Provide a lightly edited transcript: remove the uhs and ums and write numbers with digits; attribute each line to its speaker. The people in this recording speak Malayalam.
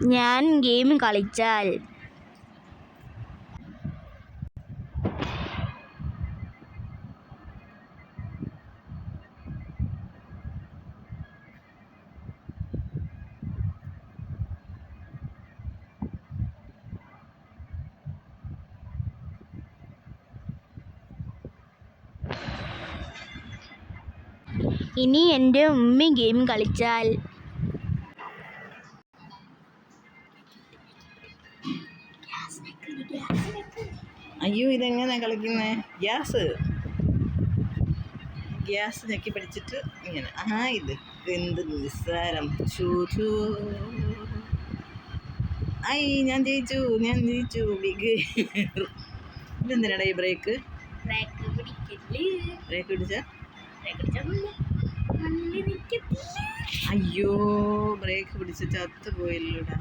Speaker 1: ഞാൻ ഗെയിം കളിച്ചാൽ ഇനി എൻ്റെ ഉമ്മി ഗെയിം കളിച്ചാൽ
Speaker 2: അയ്യോ ഇതെങ്ങനെ കളിക്കുന്നേ? ഗ്യാസ് ഞെക്കി പിടിച്ചിട്ട് ഇങ്ങനെ ഇത് എന്ത് നിസ്സാരം. ഞാൻ ജയിച്ചു ബിഗ്. ഇതെന്തിനാടാ ഈ ബ്രേക്ക് പിടിച്ച? അയ്യോ ബ്രേക്ക് പിടിച്ച് ചത്തു പോയില്ലടാ.